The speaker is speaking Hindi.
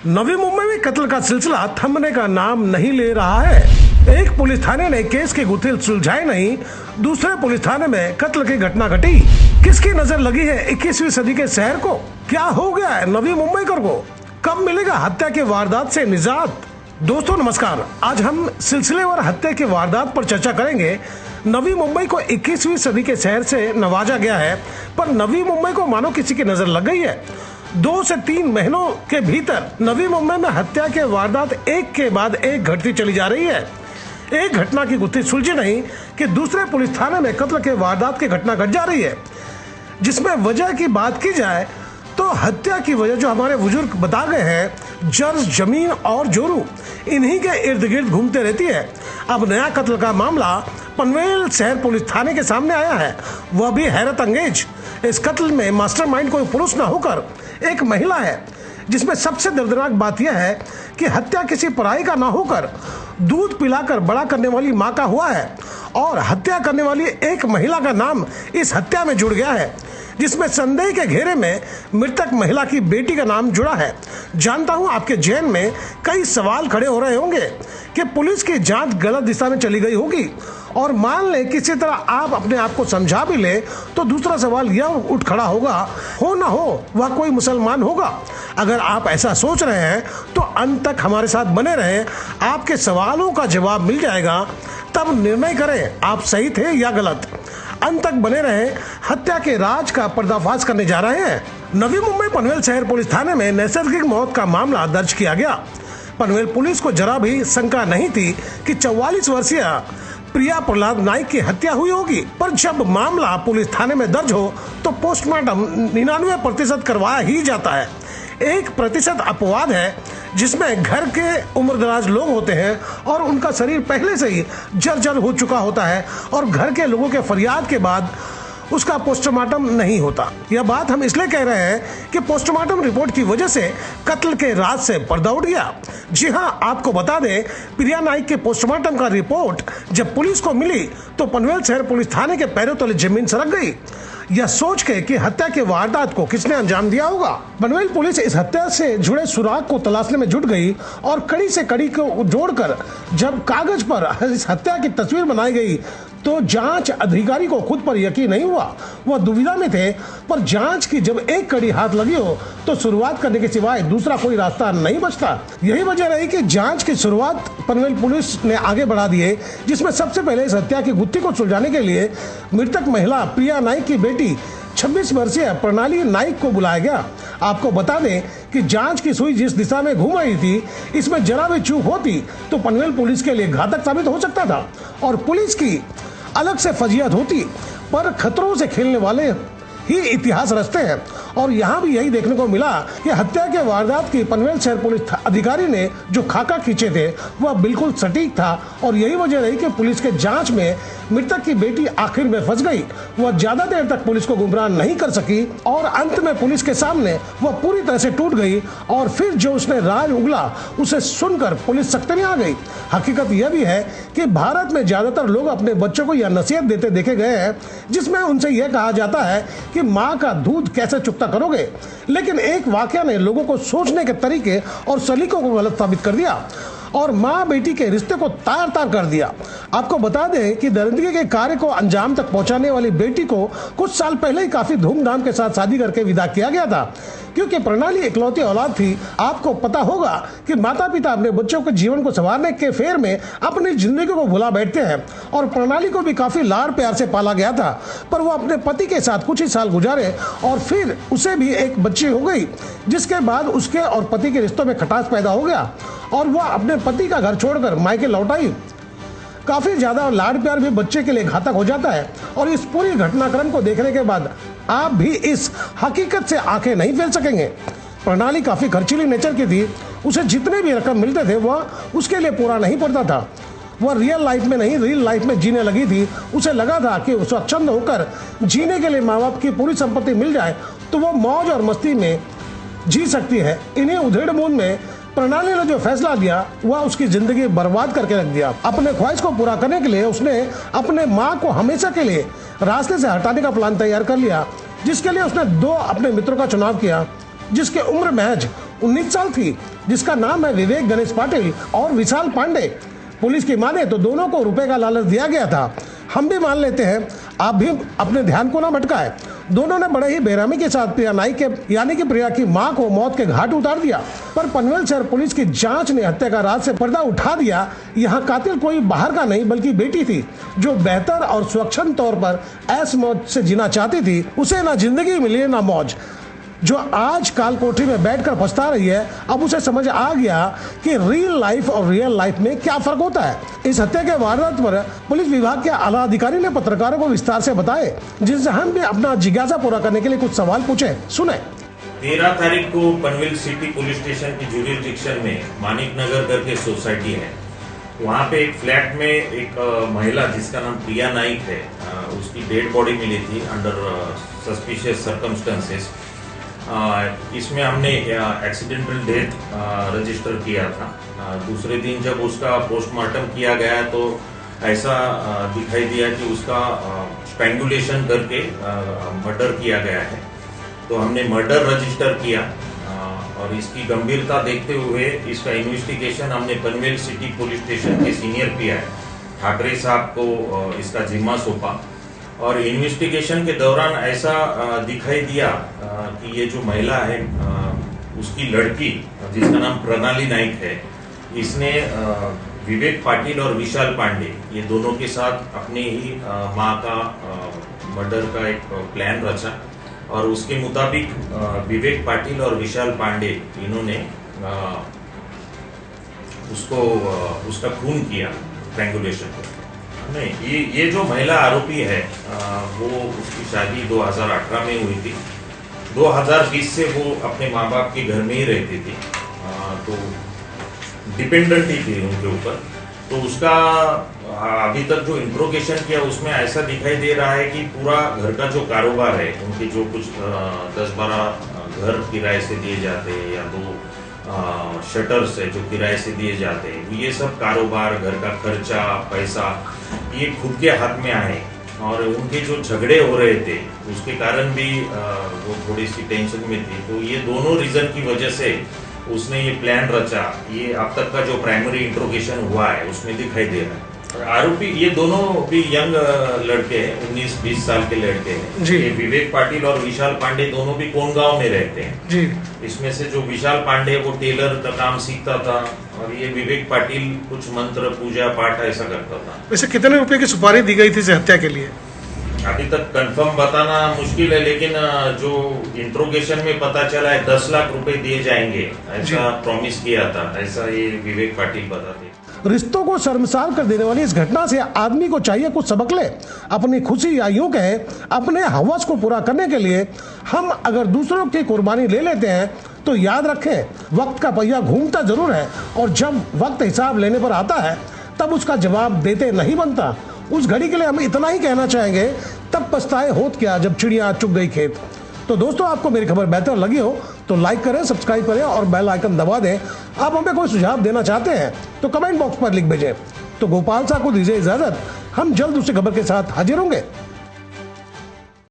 नवी मुंबई में कत्ल का सिलसिला थमने का नाम नहीं ले रहा है। एक पुलिस थाने ने केस की गुत्थी सुलझाई नहीं, दूसरे पुलिस थाने में कत्ल की घटना घटी। किसकी नजर लगी है 21वीं सदी के शहर को? क्या हो गया है नवी मुंबईकर को? कब मिलेगा हत्या की वारदात से निजात? दोस्तों नमस्कार, आज हम सिलसिलेवार हत्या की वारदात पर चर्चा करेंगे। नवी मुंबई को 21वीं सदी के शहर से नवाजा गया है, पर नवी मुंबई को मानो किसी की नजर लग गई है। 2 से 3 महीनों के भीतर नवी मुंबई में हत्या के वारदात एक के बाद एक घटती चली जा रही है। एक घटना की गुत्थी सुलझी नहीं कि दूसरे पुलिस थाने में कत्ल के वारदात की घटना घट जा रही है। जिसमें वजह की बात की जाए तो हत्या की वजह जो हमारे बुजुर्ग बता गए हैं, जर्ज, जमीन और जोरू, इन्हीं के इर्द गिर्द घूमते रहती है। अब नया कत्ल का मामला पनवेल शहर पुलिस थाने के सामने आया है, वह भी हैरत अंगेज। इस कत्ल में मास्टरमाइंड कोई पुरुष न होकर एक महिला है, जिसमें सबसे दर्दनाक बात यह है कि हत्या किसी पराई का ना होकर दूध पिलाकर बड़ा करने वाली मां का हुआ है, और हत्या करने वाली एक महिला का नाम इस हत्या में जुड़ गया है, जिसमें संदेह के घेरे में मृतक महिला की बेटी का नाम जुड़ा है। जानता हूं आपके जहन में कई सवाल खड़े हो रहे होंगे कि पुलिस की जांच गलत दिशा में चली गई होगी, और मान ले किसी तरह आप अपने आप को समझा भी ले तो दूसरा सवाल यह उठ खड़ा होगा, हो ना हो वह कोई मुसलमान होगा। अगर आप ऐसा सोच रहे हैं तो अंत तक हमारे साथ बने रहें, आपके सवालों का जवाब मिल जाएगा, तब निर्णय करें आप सही थे या गलत। अंत तक बने रहें, हत्या के राज का पर्दाफाश करने जा रहे हैं। नवी मुंबई पनवेल शहर पुलिस थाने में नैसर्गिक मौत का मामला दर्ज किया गया। पनवेल पुलिस को जरा भी शंका नहीं थी कि 44 वर्षीय प्रिया प्रहलाद नाइक की हत्या हुई होगी, पर जब मामला पुलिस थाने में दर्ज हो तो पोस्टमार्टम 99% करवाया ही जाता है। 1% अपवाद है, जिसमें घर के उम्रदराज लोग होते हैं और उनका शरीर पहले से ही जर्जर हो चुका होता है, और घर के लोगों के फरियाद के बाद उसका पोस्टमार्टम नहीं होता। यह बात हम इसलिए कह रहे हैं कि पोस्टमार्टम रिपोर्ट की वजह से कत्ल के राज से पर्दा उठ गया। जी हां, आपको बता दें, प्रिया नाइक के पोस्टमार्टम का रिपोर्ट जब पुलिस को मिली तो पनवेल शहर पुलिस थाने के पैरों तले जमीन सरक गई, यह सोच के कि हत्या के वारदात को किसने अंजाम दिया होगा। पनवेल पुलिस इस हत्या से जुड़े सुराग को तलाशने में जुट गई, और कड़ी से कड़ी को जोड़कर जब कागज पर इस हत्या की तस्वीर बनाई गई तो जांच अधिकारी को खुद पर यकीन नहीं हुआ। वह दुविधा में थे, पर जांच की जब एक कड़ी हाथ लगी हो तो शुरुआत करने के सिवाय दूसरा कोई रास्ता नहीं बचता। यही वजह रही कि जांच की शुरुआत पनवेल पुलिस ने आगे बढ़ा दी है, जिसमें सबसे पहले इस हत्या की गुत्थी को सुलझाने के लिए मृतक महिला प्रिया नाइक की बेटी 26 वर्षीय प्रणाली नाइक को बुलाया गया। आपको बता दें कि जांच की सुई जिस दिशा में घूम रही थी, इसमें जरा भी चूक होती तो पनवेल पुलिस के लिए घातक साबित हो सकता था, और पुलिस की अलग से फजीहत होती। पर खतरों से खेलने वाले ही इतिहास रचते हैं, और यहाँ भी यही देखने को मिला कि हत्या के वारदात की पनवेल शहर पुलिस अधिकारी ने जो खाका खींचे थे वह बिल्कुल सटीक था, और यही वजह रही कि पुलिस के जांच में मृतक की बेटी आखिर में फंस गई। वह ज्यादा देर तक पुलिस को गुमराह नहीं कर सकी, और अंत में पुलिस के सामने वह पूरी तरह से टूट गई, और फिर जो उसने राज उगला उसे सुनकर पुलिस सख्ते में आ गई। हकीकत यह भी है कि भारत में ज्यादातर लोग अपने बच्चों को यह नसीहत देते देखे गए हैं, जिसमें उनसे यह कहा जाता है कि माँ का दूध कैसे चुकता करोगे, लेकिन एक वाकया ने लोगों को सोचने के तरीके और सलीकों को गलत साबित कर दिया, और माँ बेटी के रिश्ते को तार तार कर दिया। आपको बता दें कि दरिंदगी के कार्य को अंजाम तक पहुंचाने वाली बेटी को कुछ साल पहले ही काफी धूमधाम के साथ शादी करके विदा किया गया था, क्योंकि प्रणाली इकलौती औलाद थी। आपको पता होगा कि माता पिता अपने बच्चों के जीवन को संवारने के फेर में अपनी जिंदगी को भुला बैठते हैं, और प्रणाली को भी काफी लाड़ प्यार से पाला गया था, पर वो अपने पति के साथ कुछ ही साल गुजारे और फिर उसे भी एक बच्ची हो गई, जिसके बाद उसके और पति के रिश्तों में खटास पैदा हो गया, और वह अपने पति का घर छोड़कर मायके लौट आई। काफी ज्यादा लाड़ प्यार भी बच्चे के लिए घातक हो जाता है, और इस पूरी घटनाक्रम को देखने के बाद आप भी इस हकीकत से आंखें नहीं फेर सकेंगे। प्रणाली काफी खर्चीली नेचर की थी, उसे जितने भी रकम मिलते थे वह उसके लिए पूरा नहीं पड़ता था। वह रियल लाइफ में नहीं, रियल लाइफ में जीने लगी थी। उसे लगा था कि उसे स्वच्छंद होकर जीने के लिए माँ बाप की पूरी संपत्ति मिल जाए तो वह मौज और मस्ती में जी सकती है। इन्हीं उधेड़ बुन में प्रणाली ने जो फैसला लिया वह उसकी जिंदगी बर्बाद करके रख दिया। अपने ख्वाहिश को पूरा करने के लिए उसने अपने माँ को हमेशा के लिए रास्ते से हटाने का प्लान तैयार कर लिया, जिसके लिए उसने 2 अपने मित्रों का चुनाव किया, जिसके उम्र महज 19 साल थी, जिसका नाम है विवेक गणेश पाटिल और विशाल पांडे। पुलिस की माने तो दोनों को रुपए का लालच दिया गया था। हम भी मान लेते हैं, आप भी अपने ध्यान को ना भटकाएं। दोनों ने बड़े ही बेरहमी के साथ प्रिया नाइक के यानी कि प्रिया की मां को मौत के घाट उतार दिया। पर पनवेल शहर पुलिस की जांच ने हत्या का राज से पर्दा उठा दिया। यहाँ कातिल कोई बाहर का नहीं बल्कि बेटी थी, जो बेहतर और स्वच्छंद तौर पर ऐश मौज से जीना चाहती थी। उसे ना जिंदगी मिली ना मौज, जो आज काल कोठरी में बैठकर पछता रही है। अब उसे समझ आ गया कि रियल लाइफ और रियल लाइफ में क्या फर्क होता है। इस हत्या के वारदात पर पुलिस विभाग के आला अधिकारी ने पत्रकारों को विस्तार से बताए, जिनसे हम भी अपना जिज्ञासा पूरा करने के लिए कुछ सवाल पूछे। सुने। 13 तारीख को पनवेल सिटी पुलिस स्टेशन की जुरिस्डिक्शन में मानिक नगर करके सोसाइटी है, वहाँ पे एक फ्लैट में एक महिला जिसका नाम प्रिया नाइक है, उसकी डेड बॉडी मिली थी अंडर सस्पिशियस सर्कमस्टेंसेस। इसमें हमने एक्सीडेंटल डेथ रजिस्टर किया था। दूसरे दिन जब उसका पोस्टमार्टम किया गया तो ऐसा दिखाई दिया कि उसका स्ट्रैंगुलेशन करके मर्डर किया गया है। तो हमने मर्डर रजिस्टर किया और इसकी गंभीरता देखते हुए इसका इन्वेस्टिगेशन हमने पनवेल सिटी पुलिस स्टेशन के सीनियर पीआई ठाकरे साहब को इसका जिम्मा सौंपा। और इन्वेस्टिगेशन के दौरान ऐसा दिखाई दिया कि ये जो महिला है, उसकी लड़की जिसका नाम प्रणाली नाइक है, इसने विवेक पाटिल और विशाल पांडे ये दोनों के साथ अपने ही माँ का मर्डर का एक प्लान रचा। और उसके मुताबिक विवेक पाटिल और विशाल पांडे इन्होंने उसका खून किया स्ट्रैंगुलेशन। नहीं, ये जो महिला आरोपी है वो उसकी शादी 2018 में हुई थी। 2020 से वो अपने माँ बाप के घर में ही रहती थी, तो डिपेंडेंट ही थी उनके ऊपर। तो उसका अभी तक जो इंट्रोगेशन किया उसमें ऐसा दिखाई दे रहा है कि पूरा घर का जो कारोबार है, उनके जो कुछ 10-12 घर किराए से दिए जाते हैं या 2 शटर्स है जो किराए से दिए जाते हैं, ये सब कारोबार, घर का खर्चा, पैसा, ये खुद के हाथ में आए। और उनके जो झगड़े हो रहे थे उसके कारण भी वो थोड़ी सी टेंशन में थी। तो ये दोनों रीजन की वजह से उसने ये प्लान रचा। ये अब तक का जो प्राइमरी इंट्रोगेशन हुआ है उसमें दिखाई दे रहा है। आरोपी ये दोनों भी यंग लड़के हैं, 19-20 साल के लड़के हैं जी। ये विवेक पाटिल और विशाल पांडे दोनों भी कोनगांव में रहते हैं जी। इसमें से जो विशाल पांडे वो टेलर का काम सीखता था और ये विवेक पाटिल कुछ मंत्र पूजा पाठ ऐसा करता था। वैसे कितने रुपए की सुपारी दी गई थी इस हत्या के लिए? अभी तक कंफर्म बताना मुश्किल है, लेकिन जो इंट्रोगेशन में पता चला है 10 लाख रुपए दिए जाएंगे ऐसा प्रॉमिस किया था, ऐसा ये विवेक पाटिल बताते। रिश्तों को शर्मसार कर देने वाली इस घटना से आदमी को चाहिए कुछ सबक ले। अपनी खुशी या यूं कहे अपने हवस को पूरा करने के लिए हम अगर दूसरों की कुर्बानी ले लेते हैं तो याद रखें, वक्त का पहिया घूमता जरूर है और जब वक्त हिसाब लेने पर आता है तब उसका जवाब देते नहीं बनता। उस घड़ी के लिए हम इतना ही कहना चाहेंगे, तब पछताए होत क्या जब चिड़िया चुग गई खेत। तो दोस्तों, आपको मेरी खबर बेहतर लगी हो तो लाइक करें, सब्सक्राइब करें और बेल आइकन दबा दें। आप हमें कोई सुझाव देना चाहते हैं तो कमेंट बॉक्स पर लिख भेजें। तो गोपाल साहब को दीजिए इजाजत, हम जल्द उसी खबर के साथ हाजिर होंगे।